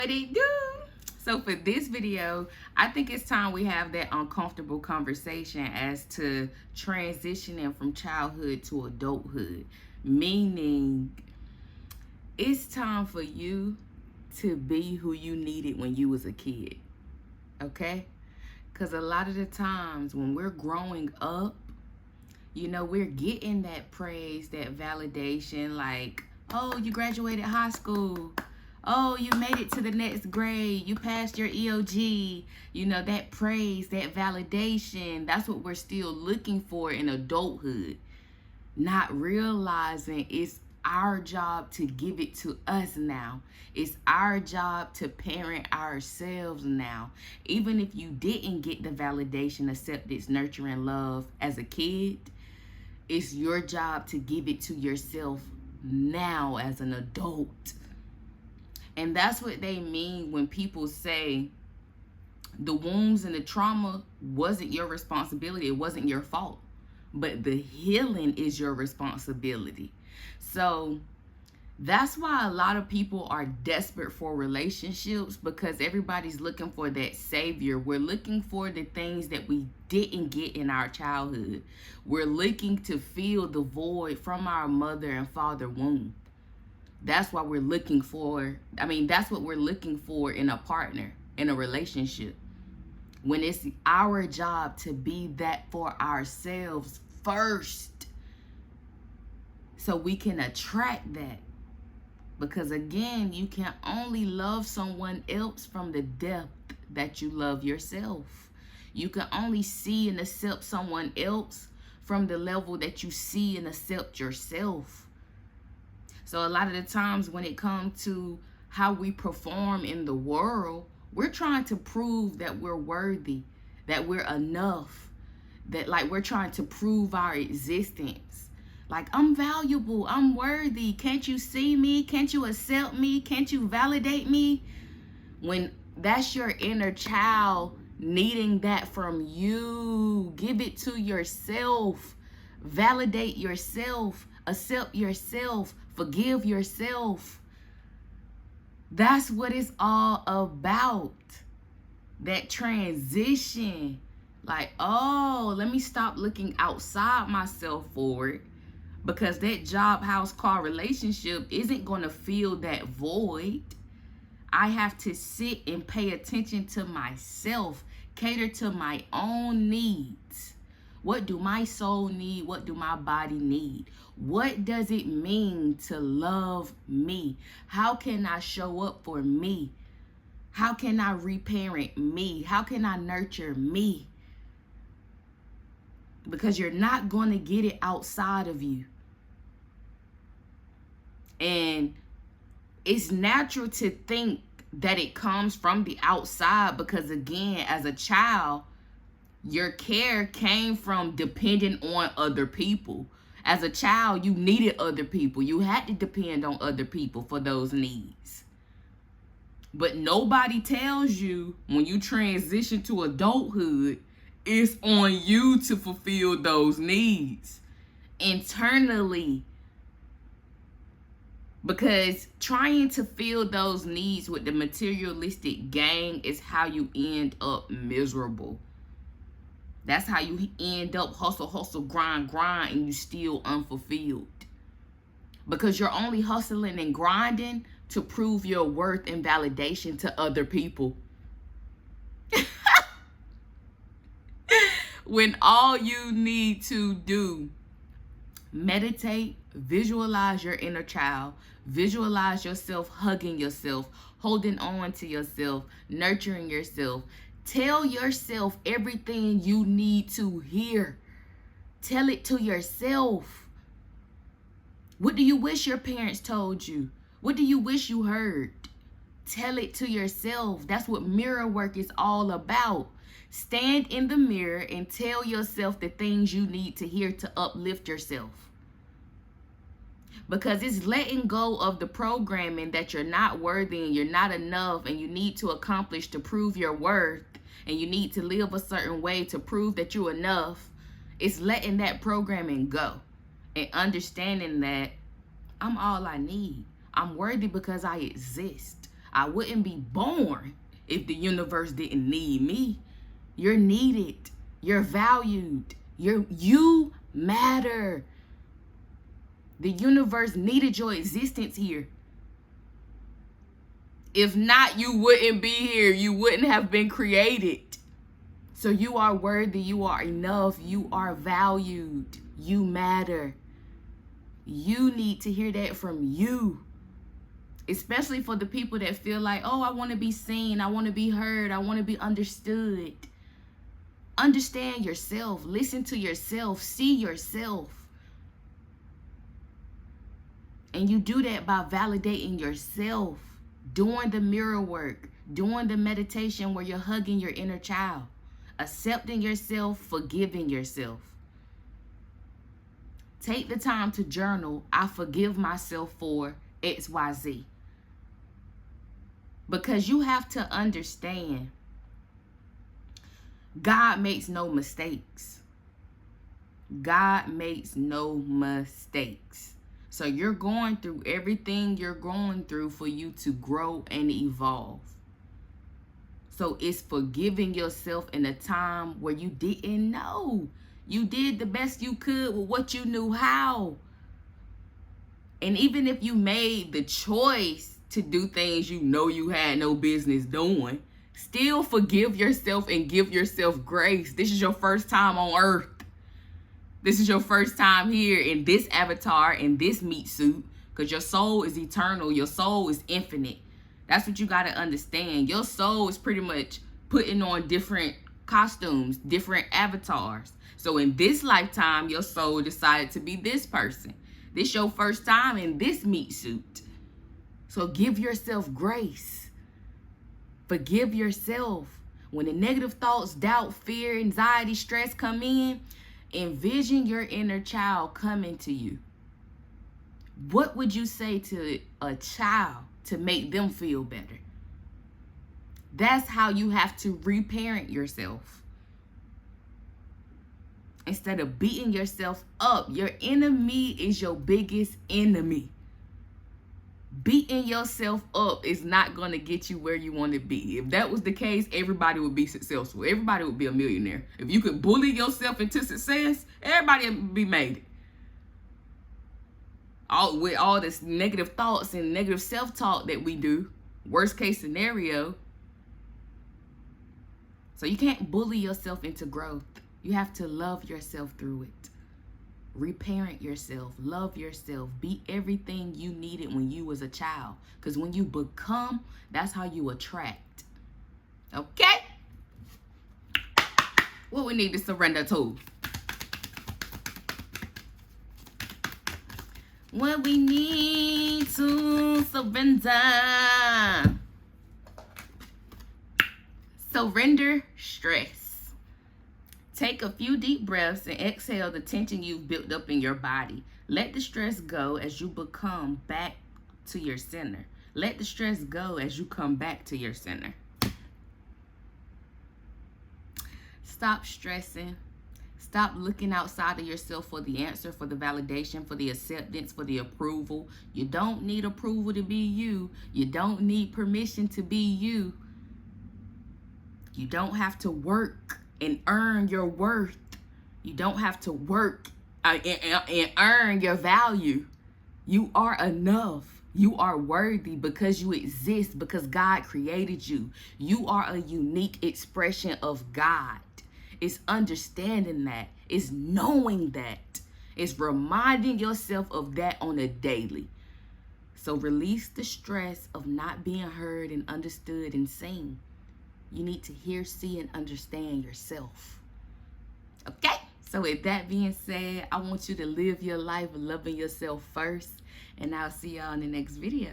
What it do? So for this video, I think it's time we have that uncomfortable conversation as to transitioning from childhood to adulthood. Meaning, it's time for you to be who you needed when you was a kid. Okay? Because a lot of the times when we're growing up, we're getting that praise, that validation, like, oh, you graduated high school. Oh, you made it to the next grade. You passed your EOG. That praise, that validation, that's what we're still looking for in adulthood. Not realizing it's our job to give it to us now. It's our job to parent ourselves now. Even if you didn't get the validation, acceptance, nurturing, love as a kid, it's your job to give it to yourself now as an adult. And that's what they mean when people say the wounds and the trauma wasn't your responsibility. It wasn't your fault. But the healing is your responsibility. So that's why a lot of people are desperate for relationships, because everybody's looking for that savior. We're looking for the things that we didn't get in our childhood. We're looking to fill the void from our mother and father womb. That's why we're looking for, that's what we're looking for in a partner, in a relationship. When it's our job to be that for ourselves first, so we can attract that. Because again, you can only love someone else from the depth that you love yourself. You can only see and accept someone else from the level that you see and accept yourself. So a lot of the times when it comes to how we perform in the world, we're trying to prove that we're worthy, that we're enough, that we're trying to prove our existence. Like, I'm valuable, I'm worthy. Can't you see me? Can't you accept me? Can't you validate me? When that's your inner child needing that from you, give it to yourself. Validate yourself. Accept yourself. Forgive yourself. That's what it's all about. That transition. Like, oh, let me stop looking outside myself for it, because that job, house, car relationship isn't going to fill that void. I have to sit and pay attention to myself, cater to my own needs. What do my soul need? What do my body need? What does it mean to love me? How can I show up for me? How can I reparent me? How can I nurture me? Because you're not going to get it outside of you. And it's natural to think that it comes from the outside, because again, as a child, your care came from depending on other people. As a child, you needed other people. You had to depend on other people for those needs. But nobody tells you when you transition to adulthood, it's on you to fulfill those needs internally. Because trying to fill those needs with the materialistic gain is how you end up miserable. That's how you end up hustle, grind, and you still unfulfilled. Because you're only hustling and grinding to prove your worth and validation to other people. When all you need to do, meditate, visualize your inner child, visualize yourself hugging yourself, holding on to yourself, nurturing yourself. Tell yourself everything you need to hear. Tell it to yourself. What do you wish your parents told you? What do you wish you heard? Tell it to yourself. That's what mirror work is all about. Stand in the mirror and tell yourself the things you need to hear to uplift yourself. Because it's letting go of the programming that you're not worthy and you're not enough and you need to accomplish to prove your worth, and you need to live a certain way to prove that you're enough. It's letting that programming go and understanding that I'm all I need. I'm worthy because I exist. I wouldn't be born if the universe didn't need me. You're needed. You're valued. You matter. The universe needed your existence here. If not, you wouldn't be here. You wouldn't have been created. So you are worthy. You are enough. You are valued. You matter. You need to hear that from you. Especially for the people that feel like, oh, I want to be seen. I want to be heard. I want to be understood. Understand yourself. Listen to yourself. See yourself. And you do that by validating yourself. Doing the mirror work. Doing the meditation where you're hugging your inner child. Accepting yourself. Forgiving yourself. Take the time to journal. I forgive myself for XYZ. Because you have to understand, God makes no mistakes. God makes no mistakes. So you're going through everything you're going through for you to grow and evolve. So it's forgiving yourself in a time where you didn't know. You did the best you could with what you knew how. And even if you made the choice to do things you know you had no business doing, still forgive yourself and give yourself grace. This is your first time on earth. This is your first time here in this avatar, in this meat suit, because your soul is eternal. Your soul is infinite. That's what you got to understand. Your soul is pretty much putting on different costumes, different avatars. So in this lifetime, your soul decided to be this person. This your first time in this meat suit. So give yourself grace. Forgive yourself. When the negative thoughts, doubt, fear, anxiety, stress come in, envision your inner child coming to you. What would you say to a child to make them feel better? That's how you have to reparent yourself. Instead of beating yourself up, your enemy is your biggest enemy. Beating yourself up is not going to get you where you want to be. If that was the case, everybody would be successful. Everybody would be a millionaire. If you could bully yourself into success, everybody would be made it. With all this negative thoughts and negative self-talk that we do, worst case scenario. So you can't bully yourself into growth. You have to love yourself through it. Reparent yourself. Love yourself. Be everything you needed when you was a child. Because when you become, that's how you attract. Okay? What we need to surrender to? What we need to surrender. Surrender stress. Take a few deep breaths and exhale the tension you've built up in your body. Let the stress go as you become back to your center. Let the stress go as you come back to your center. Stop stressing. Stop looking outside of yourself for the answer, for the validation, for the acceptance, for the approval. You don't need approval to be you. You don't need permission to be you. You don't have to work and earn your worth. You don't have to work and earn your value. You are enough. You are worthy because you exist, because God created you. You are a unique expression of God. It's understanding that. It's knowing that. It's reminding yourself of that on a daily. So release the stress of not being heard and understood and seen. You need to hear, see, and understand yourself. Okay? So with that being said, I want you to live your life loving yourself first. And I'll see y'all in the next video.